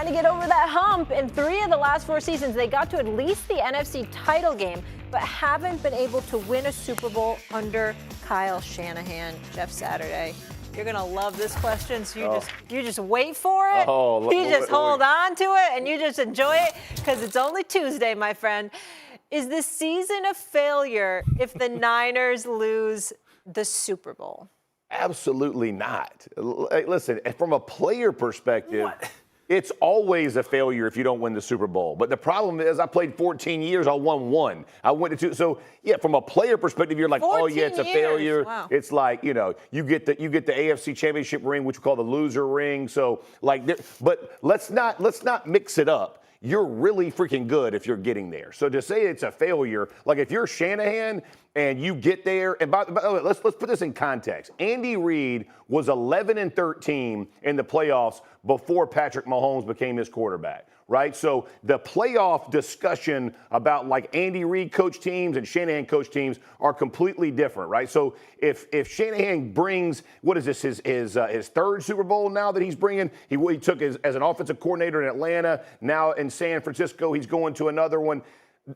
trying to get over that hump. In 3 of the last 4 seasons, they got to at least the NFC title game, but haven't been able to win a Super Bowl under Kyle Shanahan. Jeff Saturday, you're going to love this question, so you just wait for it. You just hold on to it, and you just enjoy it, because it's only Tuesday, my friend. Is this season a failure if the Niners lose the Super Bowl? Absolutely not. Listen, from a player perspective, it's always a failure if you don't win the Super Bowl. But the problem is I played 14 years, I won 1. I went to 2. So, yeah, from a player perspective, you're like, oh, yeah, it's a failure. Wow. It's like, you get the AFC Championship ring, which we call the loser ring. So, but let's not mix it up. You're really freaking good if you're getting there. So to say it's a failure, like if you're Shanahan and you get there, and by the way, let's put this in context. Andy Reid was 11-13 in the playoffs before Patrick Mahomes became his quarterback, right? So the playoff discussion about like Andy Reid coach teams and Shanahan coach teams are completely different, right? So if Shanahan brings, what is this, his 3rd Super Bowl now that he's bringing, he took as an offensive coordinator in Atlanta, now in San Francisco, he's going to another one.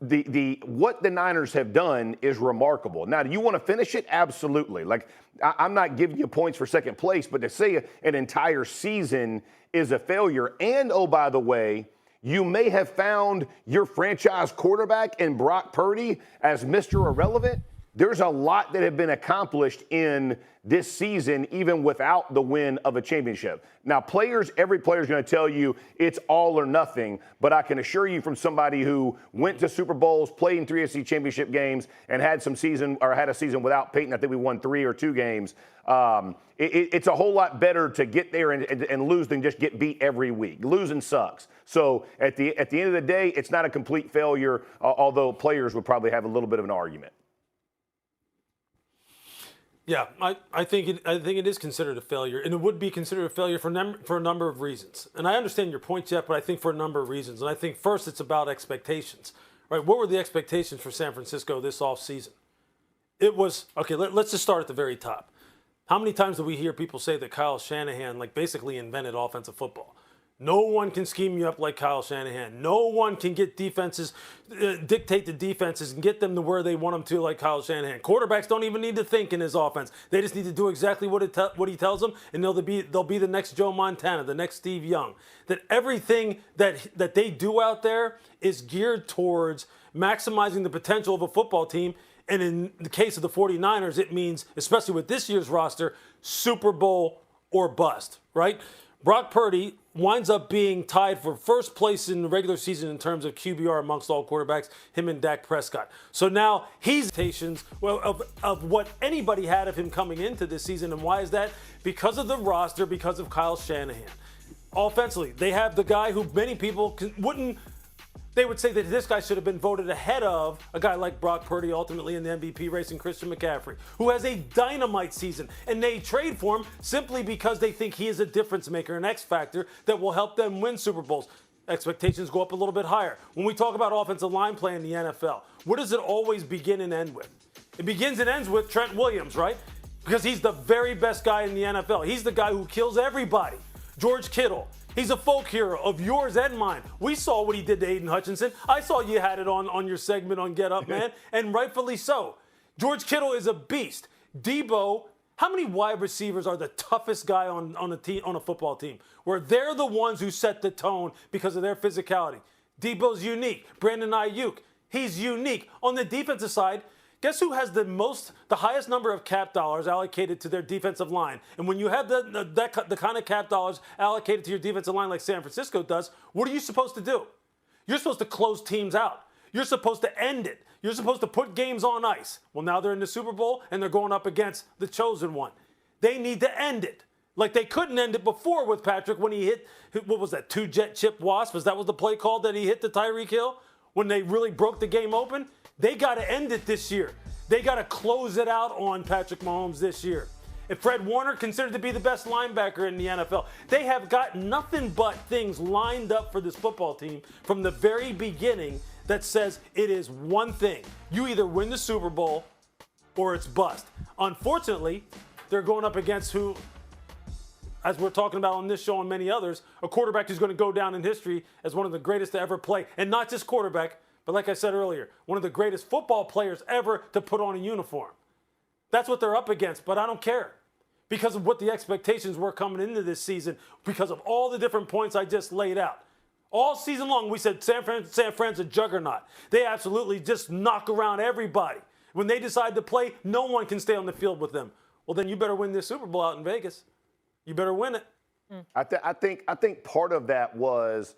What the Niners have done is remarkable. Now, do you want to finish it? Absolutely. Like, I'm not giving you points for second place, but to say an entire season is a failure, and oh, by the way, you may have found your franchise quarterback in Brock Purdy as Mr. Irrelevant. There's a lot that have been accomplished in this season, even without the win of a championship. Now, every player is going to tell you it's all or nothing, but I can assure you from somebody who went to Super Bowls, played in 3 AFC championship games, and had a season without Peyton. I think we won 3 or 2 games. It's a whole lot better to get there and lose than just get beat every week. Losing sucks. So at the end of the day, it's not a complete failure, although players would probably have a little bit of an argument. Yeah, I think it is considered a failure, and it would be considered a failure for a number of reasons. And I understand your point, Jeff, but I think for a number of reasons. And I think first it's about expectations, right? What were the expectations for San Francisco this offseason? It was, okay, let's just start at the very top. How many times do we hear people say that Kyle Shanahan basically invented offensive football? No one can scheme you up like Kyle Shanahan. No one can get defenses, dictate the defenses and get them to where they want them to like Kyle Shanahan. Quarterbacks don't even need to think in his offense. They just need to do exactly what he tells them, and they'll be the next Joe Montana, the next Steve Young. That everything that they do out there is geared towards maximizing the potential of a football team. And in the case of the 49ers, it means, especially with this year's roster, Super Bowl or bust, right? Brock Purdy winds up being tied for first place in the regular season in terms of QBR amongst all quarterbacks, him and Dak Prescott. So now he's expectations of what anybody had of him coming into this season. And why is that? Because of the roster, because of Kyle Shanahan. Offensively, they have the guy who many people they would say that this guy should have been voted ahead of a guy like Brock Purdy, ultimately in the MVP race, and Christian McCaffrey, who has a dynamite season. And they trade for him simply because they think he is a difference maker, an X factor that will help them win Super Bowls. Expectations go up a little bit higher. When we talk about offensive line play in the NFL, where does it always begin and end with? It begins and ends with Trent Williams, right? Because he's the very best guy in the NFL. He's the guy who kills everybody. George Kittle. He's a folk hero of yours and mine. We saw what he did to Aiden Hutchinson. I saw you had it on your segment on Get Up, man, and rightfully so. George Kittle is a beast. Debo, how many wide receivers are the toughest guy on a football team? Where they're the ones who set the tone because of their physicality. Debo's unique. Brandon Ayuk, he's unique. On the defensive side, guess who has the highest number of cap dollars allocated to their defensive line? And when you have the kind of cap dollars allocated to your defensive line like San Francisco does, what are you supposed to do? You're supposed to close teams out. You're supposed to end it. You're supposed to put games on ice. Well, now they're in the Super Bowl and they're going up against the chosen one. They need to end it. Like they couldn't end it before with Patrick when he hit, what was that, 2-jet chip wasp? That was the play call that he hit to Tyreek Hill when they really broke the game open? They got to end it this year. They got to close it out on Patrick Mahomes this year. And Fred Warner, considered to be the best linebacker in the NFL. They have got nothing but things lined up for this football team from the very beginning that says it is one thing. You either win the Super Bowl or it's bust. Unfortunately, they're going up against who as we're talking about on this show and many others, a quarterback who's going to go down in history as one of the greatest to ever play. And not just quarterback, but like I said earlier, one of the greatest football players ever to put on a uniform. That's what they're up against, but I don't care. Because of what the expectations were coming into this season, because of all the different points I just laid out. All season long, we said San Fran's a juggernaut. They absolutely just knock around everybody. When they decide to play, no one can stay on the field with them. Well, then you better win this Super Bowl out in Vegas. You better win it. I think part of that was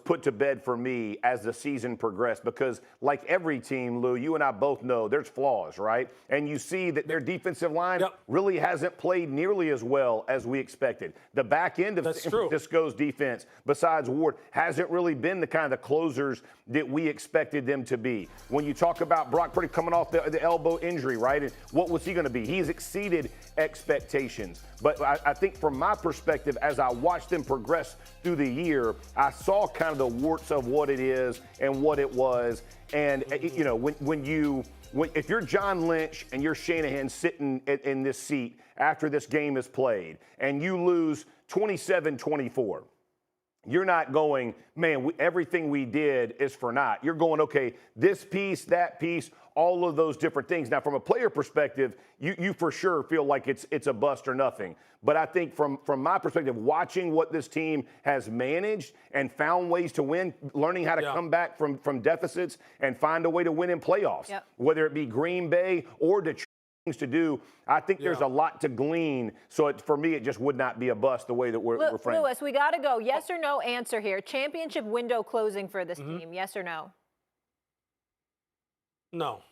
put to bed for me as the season progressed because, like every team, Lou, you and I both know there's flaws, right? And you see that their defensive line really hasn't played nearly as well as we expected. The back end of San Francisco's defense, besides Ward, hasn't really been the kind of closers that we expected them to be. When you talk about Brock Purdy coming off the elbow injury, right? And what was he going to be? He's exceeded expectations. But I think from my perspective, as I watched them progress through the year, I saw kind of the warts of what it is and what it was. And, you know, if you're John Lynch and you're Shanahan sitting in this seat after this game is played and you lose 27-24, you're not going, man, everything we did is for naught. You're going, okay, this piece, that piece, all of those different things. Now, from a player perspective, you for sure feel like it's a bust or nothing. But I think from my perspective, watching what this team has managed and found ways to win, learning how to come back from deficits and find a way to win in playoffs, whether it be Green Bay or Detroit. Things to do. I think there's a lot to glean. So for me, it just would not be a bust the way that we're framing. Lewis, we got to go. Yes or no answer here. Championship window closing for this team. Yes or no? No,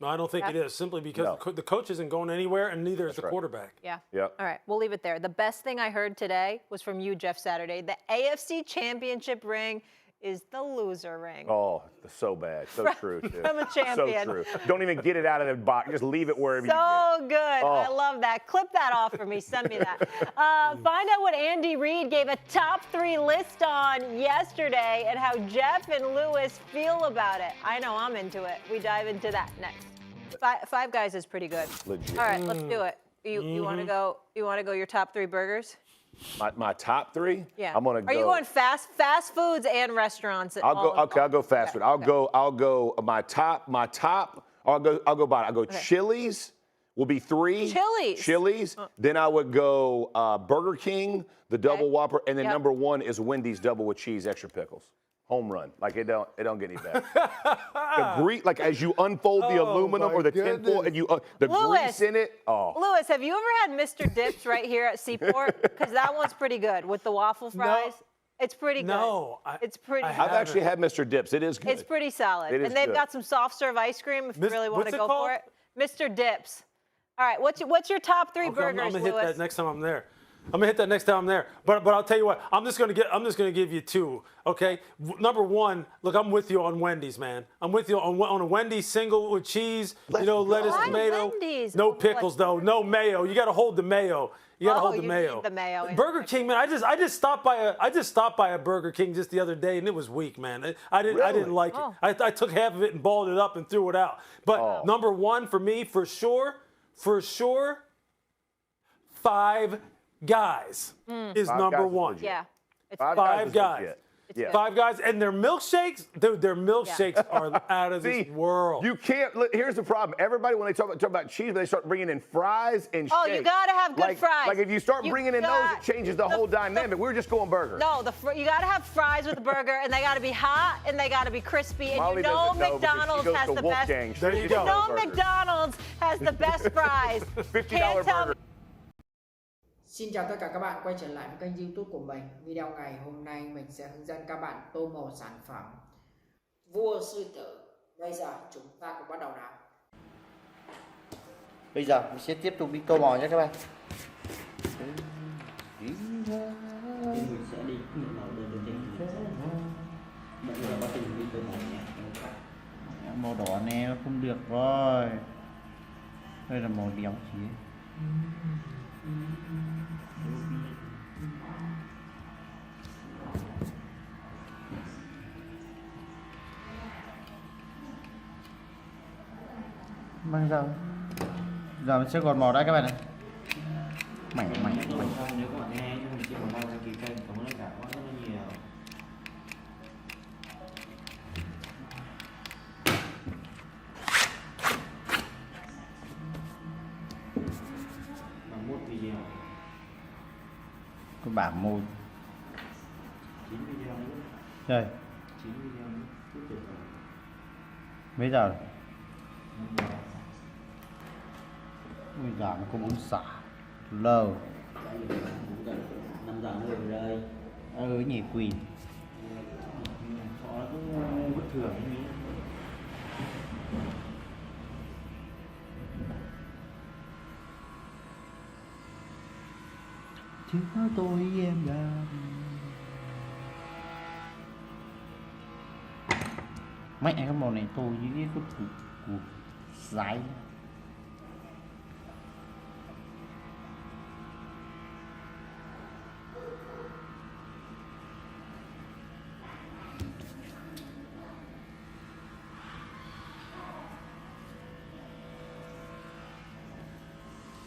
I don't think it is. Simply because the coach isn't going anywhere, and neither is the quarterback. Yeah. All right, we'll leave it there. The best thing I heard today was from you, Jeff Saturday. The AFC Championship ring is the loser ring. Oh, so bad. So true, too. From a champion. So true. Don't even get it out of the box. Just leave it wherever you get it. So good. I love that. Clip that off for me. Send me that. Find out what Andy Reid gave a top 3 list on yesterday and how Jeff and Lewis feel about it. I know I'm into it. We dive into that next. Five Guys is pretty good. Legit. All right, let's do it. You want to go? You want to go your top 3 burgers? My top 3? Yeah. I'm gonna go. Are you going fast foods and restaurants? I'll go fast food. I'll go my top. I'll go Chili's will be 3. Chili's. Then I would go Burger King, the double Whopper, and then number 1 is Wendy's double with cheese, extra pickles. Home run. Like it don't get any better. Like as you unfold the aluminum or the tinfoil and the grease in it. Oh. Lewis, have you ever had Mr. Dips right here at Seaport? Because that one's pretty good with the waffle fries. No. It's pretty good. No, it's pretty. I've actually had Mr. Dips. It is good. It's pretty solid. And they've got some soft serve ice cream if you really want to go for it. Mr. Dips. All right, what's your top 3 burgers, I'm gonna hit Lewis? that next time I'm there. But I'll tell you what. I'm just gonna give you 2. Okay. Number 1. Look, I'm with you on Wendy's, man. I'm with you on a Wendy's single with cheese. Lettuce, tomato. Wendy's? No pickles though. No mayo. You got to hold the mayo. You got to hold the mayo. Need the mayo. Burger King, man. I just stopped by a Burger King just the other day, and it was weak, man. I didn't like it. I took half of it and balled it up and threw it out. But number 1 for me, for sure, 5 Guys is number 1. Yeah. It's Five Guys. Yeah. 5 Guys, and their milkshakes, their milkshakes are out of this world. You can't. Here's the problem. Everybody, when they talk about cheese, they start bringing in fries and shakes. Oh, you gotta have good fries. Like if you start bringing in those, it changes the whole dynamic. We're just going burger. No, you gotta have fries with the burger, and they gotta be hot and they gotta be crispy. And Molly McDonald's has the best. There you go. McDonald's has the best fries. $50 burger. Xin chào tất cả các bạn quay trở lại với kênh YouTube của mình. Video ngày hôm nay mình sẽ hướng dẫn các bạn tô màu sản phẩm vua sư tử. Bây giờ chúng ta cùng bắt đầu nào. Bây giờ mình sẽ tiếp tục đi tô màu nhé các bạn. Mình sẽ đi màu đường trên mọi người có tình đi tô màu nhé. Màu đỏ này nó không được rồi. Đây là màu đen chỉ. Mang ra. Giờ mình sẽ gọt màu đây các bạn này. Mảnh. cái bảng môi 9 video nữa. trời 9 video nữa. Tiếp tục rồi. mấy giờ rồi? 5 giờ. Bây giờ nó có 4 xả lâu. Đã được 5 giờ nữa rồi. Nhỉ quỳ Họ cũng bất thường như thế. chứ nói tôi em là mẹ cái màu này tôi với cái cục giấy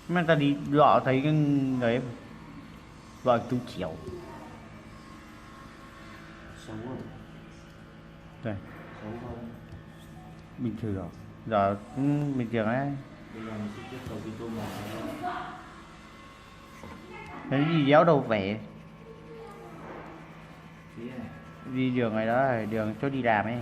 mà ta đi lọ thấy cái đấy vợ tôi chiều Xấu không? đây Xấu không? bình thường giờ bình thường ấy Bây giờ mình sẽ tiếp tục cái tôm mò này. cái gì giáo đâu vẻ Phía này. đi đường này đó đường cho đi làm ấy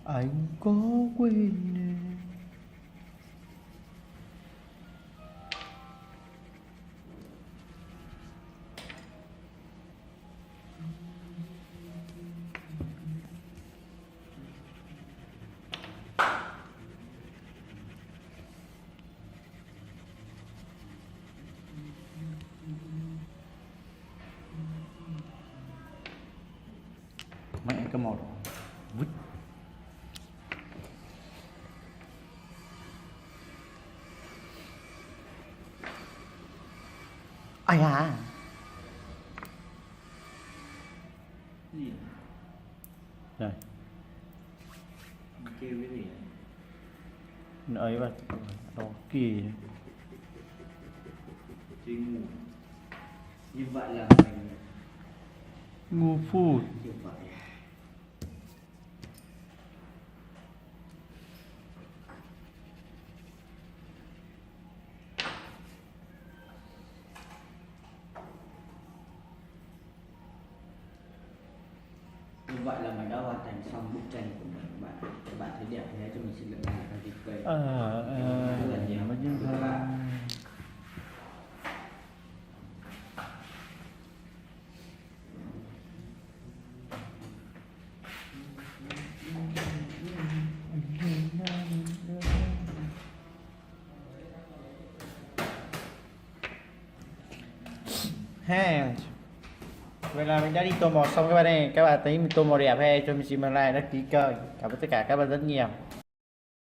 anh có quên em mẹ cái màu vứt ai à Cái gì? đây Kêu cái gì? nó ấy vậy đâu kỳ Suy ngủ. Như vậy là mình ngu phu như vậy. Như vậy là mình đã hoàn thành xong bức tranh của mình các bạn. Các bạn thấy đẹp thế cho mình xin lượng like và kênh. Rất là nhiều. Các bạn. ha vậy là mình đã đi tô màu xong các bạn ơi, các bạn thấy mình tô màu đẹp hay cho mình xin like đăng ký kênh, cảm ơn tất cả các bạn rất nhiều.